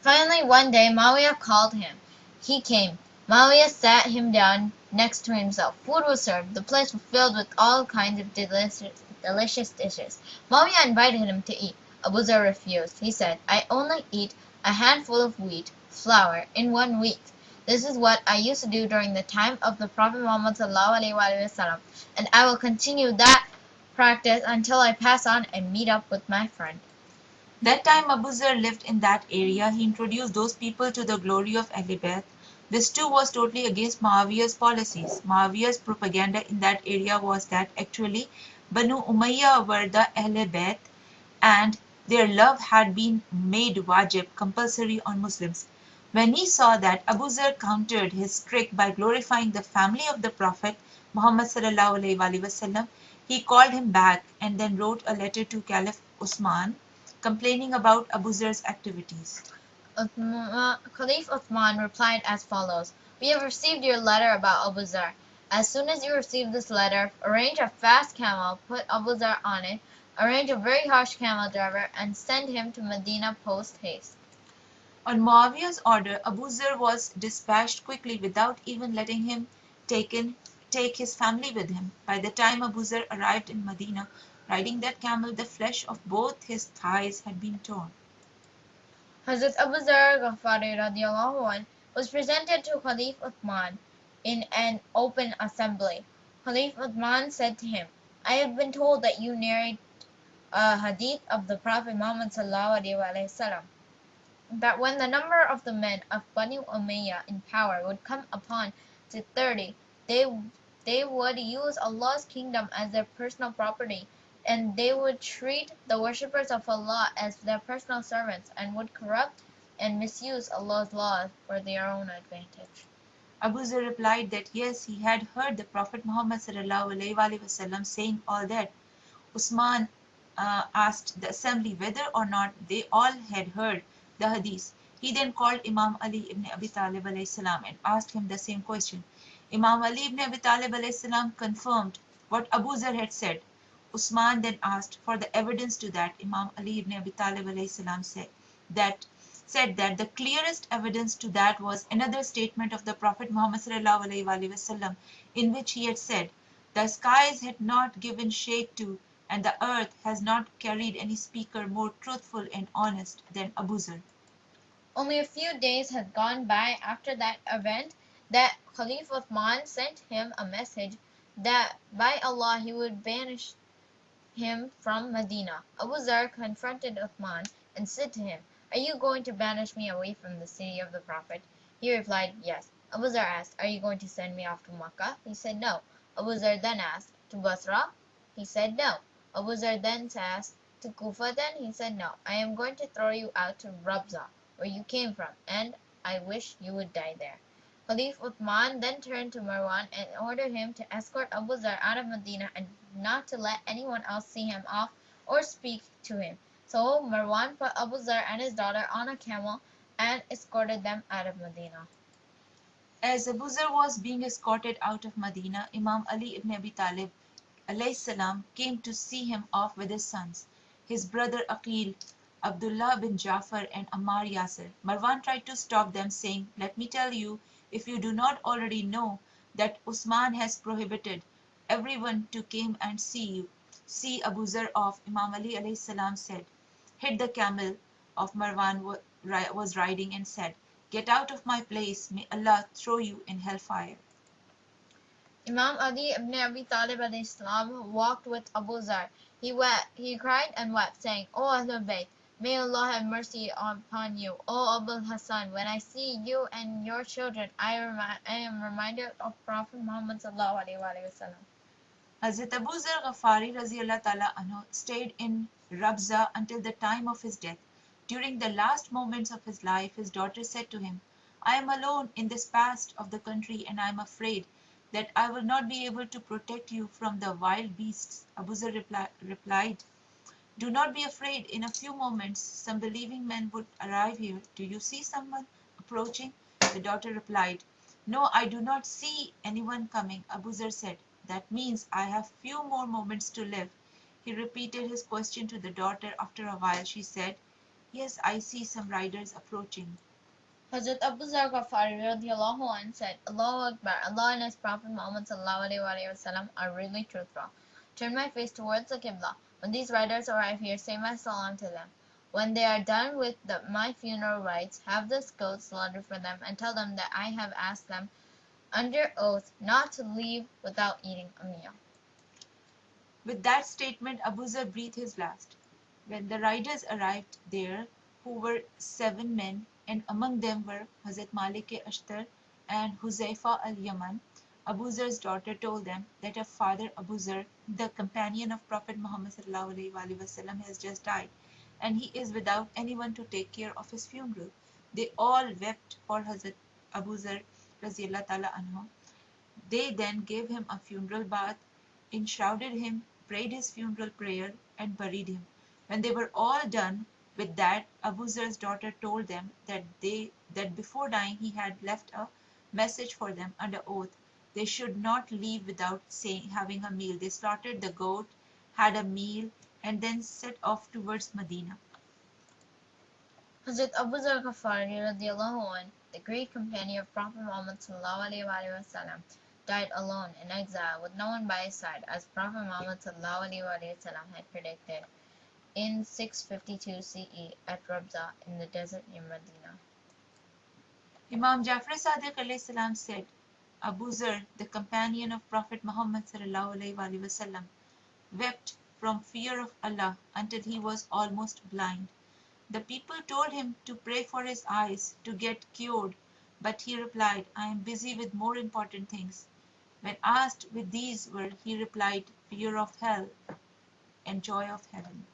Finally, one day Muawiyah called him. He came. Muawiyah sat him down next to himself. Food was served. The place was filled with all kinds of delicious dishes. Muawiyah invited him to eat. Abuzar refused. He said, I only eat a handful of wheat flour in 1 week. This is what I used to do during the time of the Prophet Muhammad ﷺ, and I will continue that practice until I pass on and meet up with my friend. That time Abuzar lived in that area, he introduced those people to the glory of Ahl Bayt. This too was totally against Muawiyah's policies. Muawiyah's propaganda in that area was that actually Banu Umayyah were the Ahl Bayt and their love had been made wajib, compulsory on Muslims. When he saw that Abuzar countered his trick by glorifying the family of the Prophet Muhammad sallallahu he called him back and then wrote a letter to Caliph Usman complaining about Abuzar's activities. Caliph Uthman replied as follows: We have received your letter about Abuzar. As soon as you receive this letter, arrange a fast camel, put Abuzar on it, arrange a very harsh camel driver, and send him to Medina post haste. On Muawiyah's order, Abuzar was dispatched quickly without even letting him take his family with him. By the time Abuzar arrived in Medina, riding that camel, the flesh of both his thighs had been torn. Hazrat Abuzar Ghaffaree Radi Allah was presented to Caliph Uthman in an open assembly. Caliph Uthman said to him, I have been told that you narrate a hadith of the Prophet Muhammad ﷺ, that when the number of the men of Banu Umayyah in power would come upon to 30, they would use Allah's kingdom as their personal property, and they would treat the worshippers of Allah as their personal servants, and would corrupt and misuse Allah's laws for their own advantage. Abuzar replied that yes, he had heard the Prophet Muhammad ﷺ saying all that. Usman asked the assembly whether or not they all had heard the hadith. He then called Imam Ali ibn Abi Talib salam and asked him the same question. Imam Ali ibn Abi Talib salam confirmed what Abu Zar had said. Usman then asked for the evidence to that. Imam Ali ibn Abi Talib salam said that the clearest evidence to that was another statement of the Prophet Muhammad sallallahu in which he had said, "The skies had not given shade to, and the earth has not carried any speaker more truthful and honest than Abu Zar." Only a few days had gone by after that event that Caliph Uthman sent him a message that by Allah he would banish him from Medina. Abu Zar confronted Uthman and said to him, Are you going to banish me away from the city of the Prophet? He replied, Yes. Abu Zar asked, Are you going to send me off to Makkah? He said, No. Abu Zar then asked, To Basra? He said, No. Abu Zar then asked, To Kufa then? He said, No. I am going to throw you out to Rabza, where you came from, and I wish you would die there. Caliph Uthman then turned to Marwan and ordered him to escort Abu Zar out of Medina and not to let anyone else see him off or speak to him. So Marwan put Abu Zar and his daughter on a camel and escorted them out of Medina. As Abu Zar was being escorted out of Medina, Imam Ali ibn Abi Talib salam came to see him off with his sons, his brother Aqil, Abdullah bin Jafar and Ammar Yasir. Marwan tried to stop them, saying, Let me tell you, if you do not already know, that Usman has prohibited everyone to come and see Abu Zar off. Imam Ali salam said, hit the camel of Marwan was riding and said, Get out of my place, may Allah throw you in hellfire. Imam Ali ibn Abi Talib al-Islam walked with Abu Zar. He cried and wept, saying, O Ahlul Bayt, may Allah have mercy upon you. O Abul Hasan, when I see you and your children, I am reminded of Prophet Muhammad sallallahu alaihi wasallam. Hazrat Abuzar Ghaffaree Razi Allah Anho stayed in Rabza until the time of his death. During the last moments of his life, his daughter said to him, I am alone in this part of the country and I am afraid that I will not be able to protect you from the wild beasts. Abuzar replied, Do not be afraid. In a few moments, some believing men would arrive here. Do you see someone approaching? The daughter replied, No, I do not see anyone coming. Abuzar said, That means I have few more moments to live. He repeated his question to the daughter. After a while, she said, Yes, I see some riders approaching. Hazrat Abuzar Ghaffaree radiallahu anh said, Allahu Akbar, Allah and His Prophet Muhammad sallallahu alaihi wasallam are really truthful. Turn my face towards the Qibla. When these riders arrive here, say my salam to them. When they are done with my funeral rites, have this goat slaughtered for them and tell them that I have asked them under oath not to leave without eating a meal. With that statement, Abuzar breathed his last. When the riders arrived there, who were 7 men, and among them were Hazrat Malik-e-Ashtar and Huzaifa al-Yaman, Abuzar's daughter told them that her father Abuzar, the companion of Prophet Muhammad ﷺ, has just died, and he is without anyone to take care of his funeral. They all wept for Hazrat Abuzar Razi Allah. They then gave him a funeral bath, enshrouded him, prayed his funeral prayer, and buried him. When they were all done with that, Abuzar's daughter told them that before dying he had left a message for them under oath. They should not leave without having a meal. They slaughtered the goat, had a meal, and then set off towards Medina. Hazrat Abuzar Ghaffaree radiallahu anh, the great companion of Prophet Muhammad sallallahu alaihi wasallam, died alone in exile with no one by his side, as Prophet Muhammad sallallahu alaihi wasallam had predicted in 652 CE at Rabza in the desert near Medina. Imam Jafar Sadiq alayhi salam said, Abu Zar, the companion of Prophet Muhammad sallallahu alaihi wasallam, wept from fear of Allah until he was almost blind. The people told him to pray for his eyes to get cured, but he replied, I am busy with more important things. When asked with these were, he replied, fear of hell and joy of heaven.